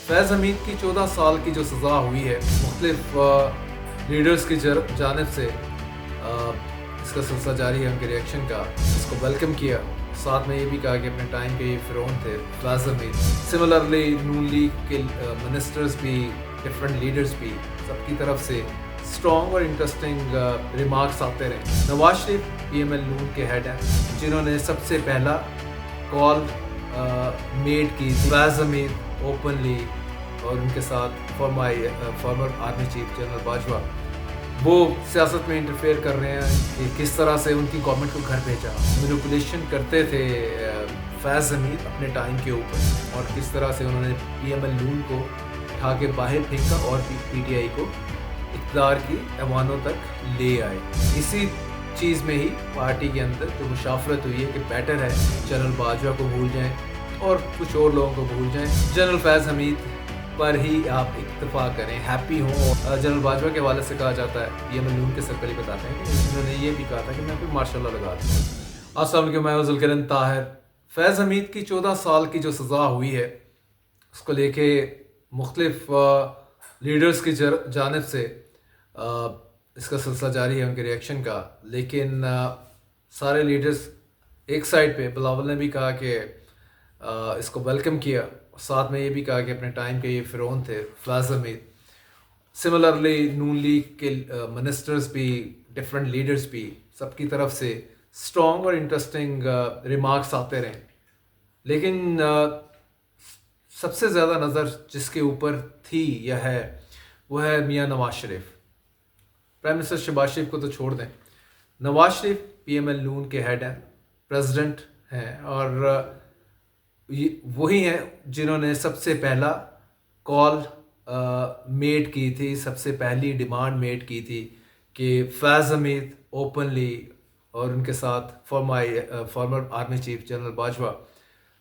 फैज़ हमीद की 14 साल की जो सज़ा हुई है मुख्तलिफ लीडर्स की जानिब से इसका सिलसिला जारी है उनके रिएक्शन का, इसको वेलकम किया। साथ में ये भी कहा कि अपने टाइम के ये फ़िरौन थे फैज़ हमीद। सिमिलरली नून लीग के मिनिस्टर्स भी, डिफरेंट लीडर्स भी, सबकी तरफ से स्ट्रॉन्ग और इंटरेस्टिंग रिमार्क्स आते रहे। नवाज शरीफ PML नून के हेड हैं, जिन्होंने सबसे पहला कॉल मेड की फैज़ हमीद ओपनली और उनके साथ farmer army chief general Bajwa वो सियासत में इंटरफेयर कर रहे हैं कि किस तरह से उनकी गवर्नमेंट को घर भेजा, मैनिपुलेशन करते थे फैज़ हमीद अपने टाइम के ऊपर, और किस तरह से उन्होंने PML नून को उठा के बाहर फेंका और PTI को इक़्तिदार की ऐवानों तक ले आए। इसी चीज़ में ही पार्टी के अंदर जो मुशावरत हुई है कि बेटर है जनरल बाजवा को भूल जाएं और कुछ और लोगों को भूल जाएं, जनरल फैज़ हमीद पर ही आप इक्तफा करें, हैप्पी हों। जनरल बाजवा के हवाले से कहा जाता है, PML नून के सर्कल ही बताते हैं कि उन्होंने ये भी कहा था कि मैं भी माशाल्लाह लगा दूँ। अस्सलाम वालेकुम, मैं ज़ुल्करन ताहिर। फैज़ हमीद की 14 साल की जो सज़ा हुई है उसको लेके मुख्तलिफ लीडर्स की जानिब से इसका सिलसिला जारी है उनके रिएक्शन का, लेकिन सारे लीडर्स एक साइड पे, बिलावल ने भी कहा कि इसको वेलकम किया, साथ में ये भी कहा कि अपने टाइम के ये फ़िरौन थे फैज़ हमीद। सिमिलरली नून लीग के मिनिस्टर्स भी, डिफरेंट लीडर्स भी, सबकी तरफ से स्ट्रॉन्ग और इंटरेस्टिंग रिमार्क्स आते रहे। लेकिन सबसे ज़्यादा नज़र जिसके ऊपर थी या है वो है मियाँ नवाज शरीफ। प्राइम मिनिस्टर शहबाज शरीफ को तो छोड़ दें, नवाज शरीफ PML नून के हेड हैं, प्रेसिडेंट हैं, और वही हैं जिन्होंने सबसे पहला कॉल मेड की थी, सबसे पहली डिमांड मेड की थी कि फैज़ हमीद ओपनली और उनके साथ farmer army chief general Bajwa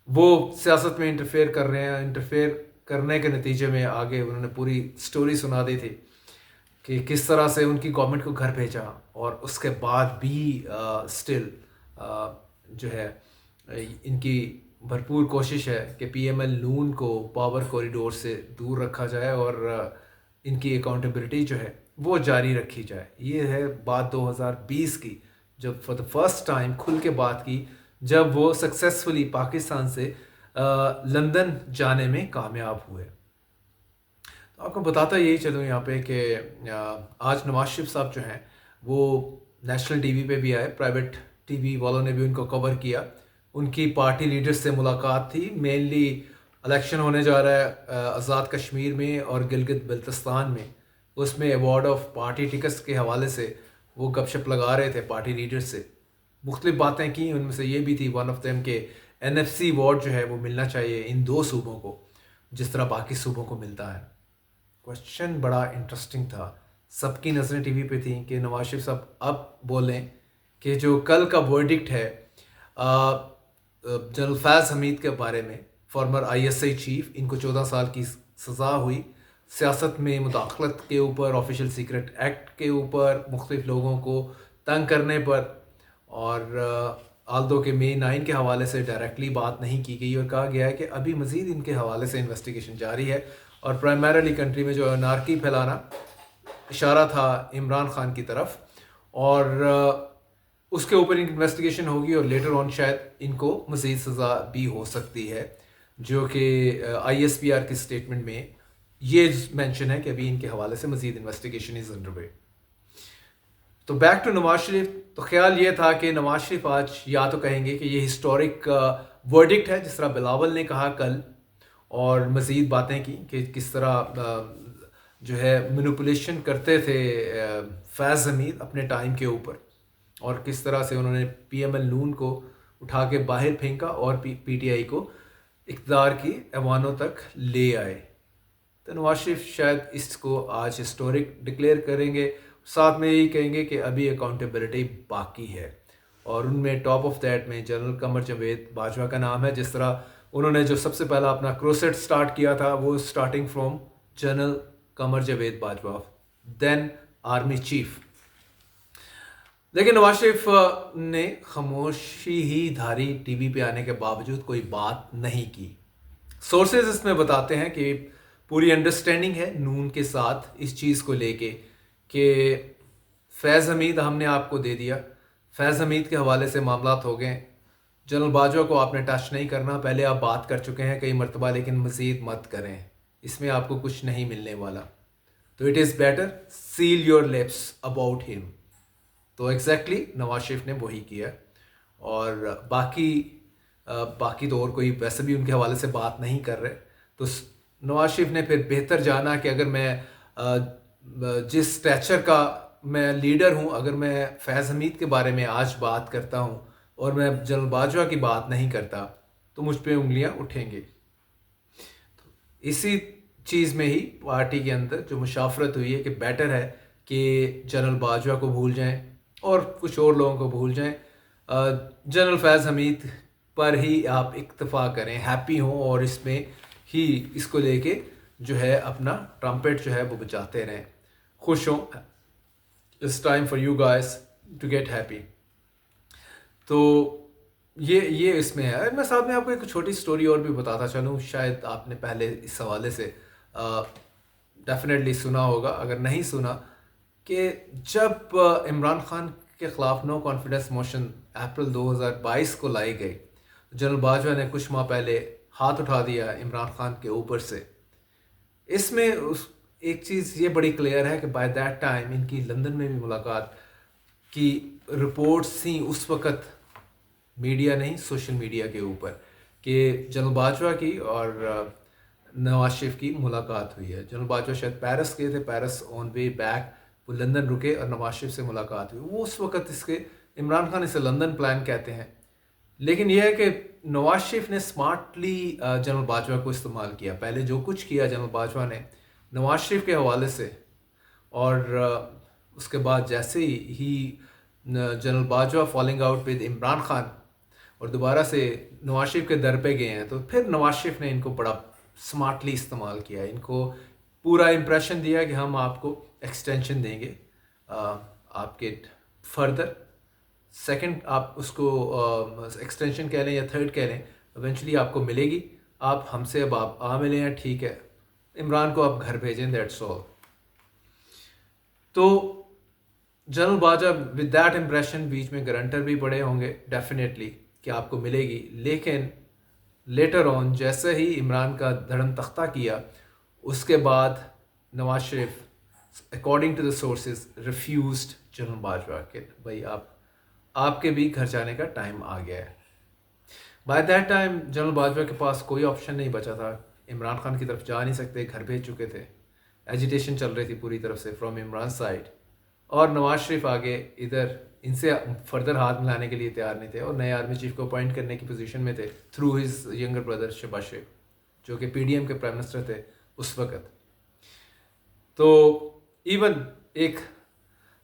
वो सियासत में इंटरफेयर कर रहे हैं। इंटरफेयर करने के नतीजे में आगे उन्होंने पूरी स्टोरी सुना दी थी कि किस तरह से उनकी गवर्नमेंट को घर भेजा, और उसके बाद भी स्टिल जो है इनकी भरपूर कोशिश है कि PML नून को पावर कॉरिडोर से दूर रखा जाए और इनकी अकाउंटेबिलिटी जो है वो जारी रखी जाए। ये है बात 2020 की, जब फॉर द फर्स्ट टाइम खुल के बात की, जब वो सक्सेसफुली पाकिस्तान से लंदन जाने में कामयाब हुए। तो आपको बताता यही चलूँ यहाँ पे कि आज नवाज शरीफ साहब जो हैं वो नेशनल TV पे भी आए, प्राइवेट TV वालों ने भी उनको कवर किया। उनकी पार्टी लीडर्स से मुलाकात थी, मेनली इलेक्शन होने जा रहा है आज़ाद कश्मीर में और गिलगित बल्तिस्तान में, उसमें अवार्ड ऑफ पार्टी टिकट्स के हवाले से वो गपशप लगा रहे थे पार्टी लीडर्स से। मुख्तलिफ बातें की, उनमें से ये भी थी वन ऑफ देम के NFC अवार्ड जो है वो मिलना चाहिए इन दो सूबों को जिस तरह बाकी सूबों को मिलता है। क्वेश्चन बड़ा इंटरेस्टिंग था, सबकी नज़रें TV पे थी कि नवाज शरीफ साहब अब बोलें कि जो कल का वर्डिक्ट है जनरल फैज़ हमीद के बारे में, फॉर्मर ISI चीफ, इनको 14 साल की सज़ा हुई सियासत में मुदाखलत के ऊपर, ऑफिशियल सीक्रेट एक्ट के ऊपर, मुख्तलिफ लोगों को तंग करने पर, और आल्दो के May 9 के हवाले से डायरेक्टली बात नहीं की गई और कहा गया है कि अभी मज़ीद इनके हवाले से इन्वेस्टिगेशन जारी है, और प्राइमरली कंट्री में जो अनारकी फैलाना इशारा था इमरान खान की तरफ, और उसके ऊपर इन्वेस्टिगेशन होगी और लेटर ऑन शायद इनको मज़ीद सज़ा भी हो सकती है, जो कि ISPR की स्टेटमेंट में ये मेंशन है कि अभी इनके हवाले से मज़ीद इन्वेस्टिगेशन इज़ अंडरवे। तो बैक टू नवाज शरीफ, तो ख्याल ये था कि नवाज शरीफ आज या तो कहेंगे कि ये हिस्टोरिक वर्डिक्ट है जिस तरह बिलावल ने कहा कल, और मज़ीद बातें की कि किस तरह जो है मैनिपुलेशन करते थे फैज़ हमीद अपने टाइम के ऊपर, और किस तरह से उन्होंने PML नून को उठा के बाहर फेंका और PTI को इक़्तिदार की ऐवानों तक ले आए। तो नवाज शरीफ शायद इसको आज हिस्टोरिक डिक्लेयर करेंगे, साथ में यही कहेंगे कि अभी अकाउंटेबिलिटी बाकी है, और उनमें टॉप ऑफ दैट में जनरल कमर जावेद बाजवा का नाम है। जिस तरह उन्होंने जो सबसे पहला अपना क्रोसेट स्टार्ट किया था वो starting from general Qamar Javed Bajwa, then army chief. लेकिन नवाज शरीफ ने खामोशी ही धारी, टीवी पे आने के बावजूद कोई बात नहीं की। सोर्सेज इसमें बताते हैं कि پوری انڈرسٹینڈنگ ہے نون کے ساتھ اس چیز کو لے کے کہ فیض حمید ہم نے آپ کو دے دیا، فیض حمید کے حوالے سے معاملات ہو گئے، جنرل باجوہ کو آپ نے ٹچ نہیں کرنا، پہلے آپ بات کر چکے ہیں کئی مرتبہ، لیکن مزید مت کریں، اس میں آپ کو کچھ نہیں ملنے والا، تو it is better sell your lips about ہم. تو ایگزیکٹلی نواز شریف نے وہی کیا، اور باقی تو اور کوئی ویسے بھی ان کے حوالے سے بات نہیں کر رہے. تو نواز شریف نے پھر بہتر جانا کہ اگر میں جس اسٹیچر کا میں لیڈر ہوں، اگر میں فیض حمید کے بارے میں آج بات کرتا ہوں اور میں جنرل باجوہ کی بات نہیں کرتا تو مجھ پہ انگلیاں اٹھیں گے. اسی چیز میں ہی پارٹی کے اندر جو مشاورت ہوئی ہے کہ بیٹر ہے کہ جنرل باجوہ کو بھول جائیں اور کچھ اور لوگوں کو بھول جائیں، جنرل فیض حمید پر ہی آپ اکتفا کریں، ہیپی ہوں، اور اس میں ہی اس کو لے کے جو ہے اپنا ٹرمپٹ جو ہے وہ بجاتے رہیں، خوش ہوں. It's time for you guys to get happy. تو یہ اس میں ہے. میں ساتھ میں آپ کو ایک چھوٹی سٹوری اور بھی بتاتا چلوں، شاید آپ نے پہلے اس حوالے سے ڈیفینیٹلی سنا ہوگا، اگر نہیں سنا، کہ جب عمران خان کے خلاف نو کانفیڈنس موشن اپریل 2022 کو لائی گئی، جنرل باجوہ نے کچھ ماہ پہلے ہاتھ اٹھا دیا عمران خان کے اوپر سے. اس میں ایک چیز یہ بڑی کلیئر ہے کہ بائی دیٹ ٹائم ان کی لندن میں بھی ملاقات کی رپورٹس تھیں اس وقت، میڈیا نہیں، سوشل میڈیا کے اوپر، کہ جنرل باجوہ کی اور نواز شریف کی ملاقات ہوئی ہے. جنرل باجوہ شاید پیرس گئے تھے، پیرس آن وے بیک وہ لندن رکے اور نواز شریف سے ملاقات ہوئی. وہ اس وقت اس کے عمران خان اسے لندن پلان کہتے ہیں، لیکن یہ ہے کہ نواز شریف نے اسمارٹلی جنرل باجوہ کو استعمال کیا. پہلے جو کچھ کیا جنرل باجوہ نے نواز شریف کے حوالے سے، اور اس کے بعد جیسے ہی general Bajwa falling out with Imran Khan اور دوبارہ سے نواز شریف کے در پہ گئے ہیں، تو پھر نواز شریف نے ان کو بڑا اسمارٹلی استعمال کیا، ان کو پورا امپریشن دیا کہ ہم آپ کو ایکسٹینشن دیں گے آپ کے فردر. سیکنڈ آپ اس کو ایکسٹینشن کہہ لیں یا تھرڈ کہہ لیں، ایونچولی آپ کو ملے گی، آپ ہم سے اب آپ ملے ہیں، ٹھیک ہے، عمران کو آپ گھر بھیجیں، دیٹس آل. تو general Bajwa with that impression بیچ میں گرنٹر بھی بڑے ہوں گے ڈیفینیٹلی کہ آپ کو ملے گی، لیکن لیٹر آن جیسے ہی عمران کا دھڑم تختہ کیا، اس کے بعد Nawaz Sharif according to the sources refused general Bajwa کہ بھائی آپ کے بھی گھر جانے کا ٹائم آ گیا ہے. By that time general Bajwa کے پاس کوئی آپشن نہیں بچا تھا، عمران خان کی طرف جا نہیں سکتے، گھر بھیج چکے تھے، ایجیٹیشن چل رہی تھی پوری طرف سے فرام عمران سائڈ، اور نواز شریف آگے ادھر ان سے فردر ہاتھ ملانے کے لیے تیار نہیں تھے، اور نئے آرمی چیف کو اپوائنٹ کرنے کی پوزیشن میں تھے through his younger brother Shahbaz Sharif, جو کہ پی ڈی ایم کے پرائم منسٹر تھے اس وقت. تو ایون ایک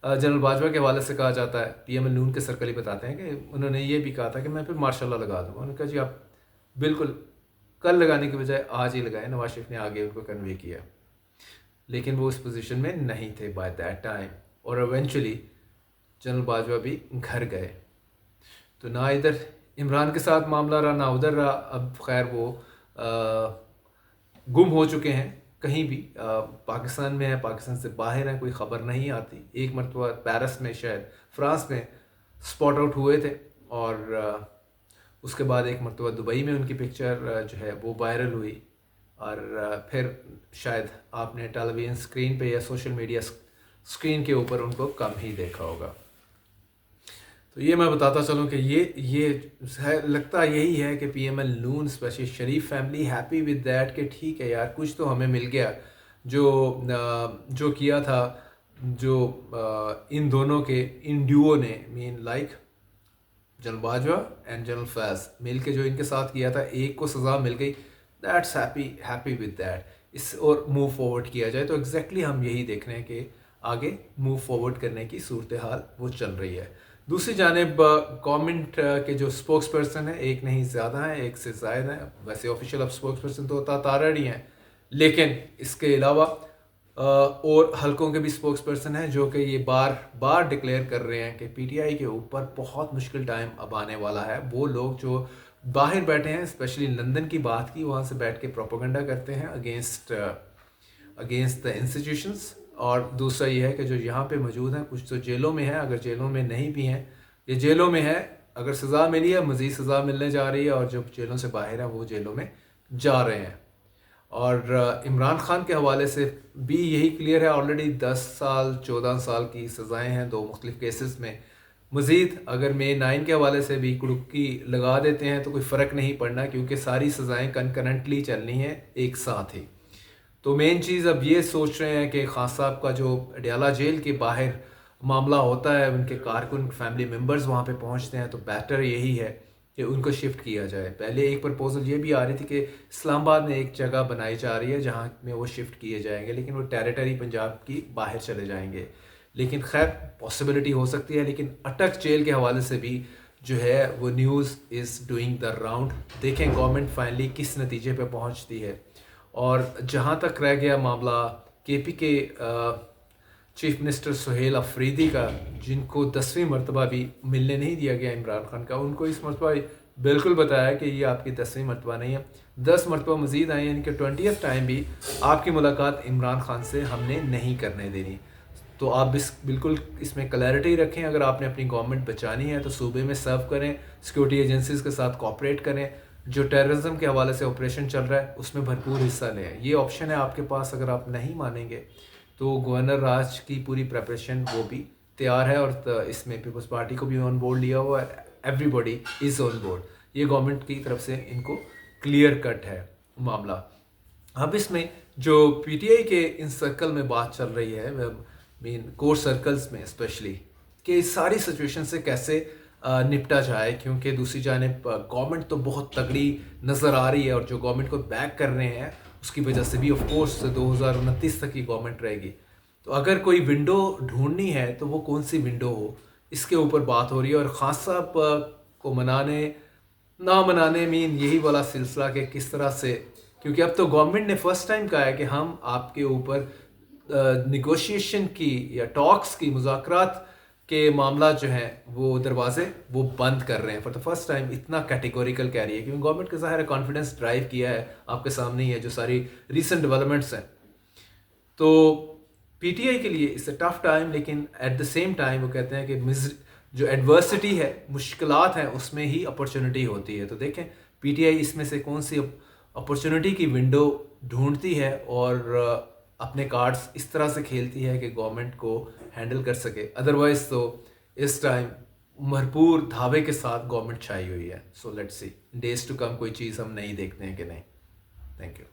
جنرل باجوہ کے حوالے سے کہا جاتا ہے، پی ایم ایل نون کے سرکلی بتاتے ہیں کہ انہوں نے یہ بھی کہا تھا کہ میں پھر ماشاء اللہ لگا دوں گا. انہوں نے کہا جی آپ بالکل کل لگانے کی بجائے آج ہی لگائیں. نواز شریف نے آگے ان کو کنوے کیا، لیکن وہ اس پوزیشن میں نہیں تھے بائی دیٹ ٹائم، اور ایونچولی جنرل باجوہ بھی گھر گئے. تو نہ ادھر عمران کے ساتھ معاملہ رہا نہ ادھر رہا. اب خیر وہ گم ہو چکے ہیں، کہیں بھی پاکستان میں ہیں، پاکستان سے باہر ہیں، کوئی خبر نہیں آتی. ایک مرتبہ پیرس میں شاید فرانس میں اسپاٹ آؤٹ ہوئے تھے، اور اس کے بعد ایک مرتبہ دبئی میں ان کی پکچر جو ہے وہ وائرل ہوئی، اور پھر شاید آپ نے ٹیلی ویژن اسکرین پہ یا سوشل میڈیا اسکرین کے اوپر ان کو کم ہی دیکھا ہوگا. تو یہ میں بتاتا چلوں کہ یہ لگتا یہی ہے کہ P M L N especially Sharif family happy with that کہ ٹھیک ہے یار کچھ تو ہمیں مل گیا، جو کیا تھا، جو ان دونوں کے ان ڈیو نے men like general Bajwa and general Faiz مل کے جو ان کے ساتھ کیا تھا، ایک کو سزا مل گئی، دیٹس ہیپی ود دیٹ. اس اور موو فارورڈ کیا جائے تو ایگزیکٹلی ہم یہی دیکھ رہے ہیں کہ آگے موو فارورڈ کرنے کی صورتحال وہ چل رہی ہے. دوسری جانب گورنمنٹ کے جو اسپوکس پرسن ہیں، ایک نہیں زیادہ ہیں، ایک سے زائد ہیں. ویسے آفیشیل اب اسپوکس پرسن تو تارڑ ہی ہیں، لیکن اس کے علاوہ اور حلقوں کے بھی اسپوکس پرسن ہیں جو کہ یہ بار بار ڈکلیئر کر رہے ہیں کہ پی ٹی آئی کے اوپر بہت مشکل ٹائم اب آنے والا ہے. وہ لوگ جو باہر بیٹھے ہیں، اسپیشلی لندن کی بات کی، وہاں سے بیٹھ کے پروپیگنڈا کرتے ہیں اگینسٹ अगेंस्ट द इंस्टीट्यूशंस, और दूसरा ये है कि जो यहाँ पे मौजूद हैं कुछ तो जेलों में हैं, अगर जेलों में नहीं भी हैं या जेलों में है, अगर सज़ा मिली है मज़ीद सज़ा मिलने जा रही है, और जो जेलों से बाहर हैं वो जेलों में जा रहे हैं। और इमरान खान के हवाले से भी यही क्लियर है, ऑलरेडी 10 साल 14 साल की सज़ाएं हैं दो मुख्तलिफ केसेस में। मज़ीद अगर मे 9 के हवाले से भी कुड़ुक्की लगा देते हैं तो कोई फ़र्क नहीं पड़ना, क्योंकि सारी सज़ाएं कंकरेंटली चलनी हैं एक साथ ही। तो मेन चीज़ अब ये सोच रहे हैं कि खान साहब का जो अडयाला जेल के बाहर मामला होता है, उनके कारकुन फैमिली मेम्बर्स वहाँ पे पहुँचते हैं, तो बेटर यही है कि उनको शिफ्ट किया जाए। पहले एक प्रपोज़ल ये भी आ रही थी कि इस्लामाबाद में एक जगह बनाई जा रही है जहाँ में वो शिफ्ट किए जाएंगे, लेकिन वो टेरिटरी पंजाब की बाहर चले जाएंगे। लेकिन खैर पॉसिबिलिटी हो सकती है, लेकिन अटक जेल के हवाले से भी जो है वो news is doing the round. देखें गवर्नमेंट फाइनली किस नतीजे पे पहुंचती है। और जहां तक रह गया मामला केपी के चीफ मिनिस्टर सुहेल अफरीदी का, जिनको 10वीं मरतबा भी मिलने नहीं दिया गया इमरान खान का, उनको इस मरतबा बिल्कुल बताया कि ये आपकी 10वीं मरतबा नहीं है, 10 मरतबा मज़ीद आई, यानी कि 20th टाइम भी आपकी मुलाकात इमरान खान से हमने नहीं करने देनी। तो आप बिल्कुल इसमें क्लैरिटी रखें। अगर आपने अपनी गवर्नमेंट बचानी है तो सूबे में सर्व करें, सिक्योरिटी एजेंसीज़ के साथ कोऑपरेट करें, जो टेररिज्म के हवाले से ऑपरेशन चल रहा है उसमें भरपूर हिस्सा लें। ये ऑप्शन है आपके पास। अगर आप नहीं मानेंगे तो गवर्नर राज की पूरी प्रिपरेशन वो भी तैयार है, और इसमें पीपल्स पार्टी को भी ऑन बोर्ड लिया हुआ है, एवरीबॉडी इज़ ऑन बोर्ड। ये गवर्नमेंट की तरफ से इनको क्लियर कट है मामला। अब इसमें जो पीटीआई के इन सर्कल में बात चल रही है, मीन कोर सर्कल्स में स्पेशली, कि इस सारी सिचुएशन से कैसे निपटा जाए, क्योंकि दूसरी जानिब गवर्नमेंट तो बहुत तगड़ी नज़र आ रही है, और जो गवर्नमेंट को बैक कर रहे हैं उसकी वजह से भी ऑफ कोर्स 2029 तक की गवर्नमेंट रहेगी। तो अगर कोई विंडो ढूंढनी है तो वो कौन सी विंडो हो, इसके ऊपर बात हो रही है। और खान साहब को मनाने ना मनाने मीन यही वाला सिलसिला कि किस तरह से, क्योंकि अब तो गवर्नमेंट ने फर्स्ट टाइम कहा है कि हम आपके ऊपर निगोशिएशन की या टॉक्स की, मुज़ाकरात के मामला जो है वो दरवाजे वो बंद कर रहे हैं। फॉर द फर्स्ट टाइम इतना कैटेगोरिकल कह रही है, क्योंकि गवर्नमेंट का ज़ाहिर कॉन्फिडेंस ड्राइव किया है, आपके सामने ही है जो सारी रीसेंट डेवलपमेंट्स हैं। तो पीटीआई के लिए इट्स अ टफ टाइम, लेकिन एट द सेम टाइम वो कहते हैं कि जो एडवर्सिटी है, मुश्किलात हैं, उसमें ही अपॉर्चुनिटी होती है। तो देखें पीटीआई इसमें से कौन सी अपॉर्चुनिटी की विंडो ढूंढती है और अपने कार्ड्स इस तरह से खेलती है कि गवर्नमेंट को हैंडल कर सके। अदरवाइज तो इस टाइम भरपूर धावे के साथ गवर्नमेंट छाई हुई है। So let's see days to come कोई चीज़ हम नहीं देखते हैं कि नहीं। Thank you.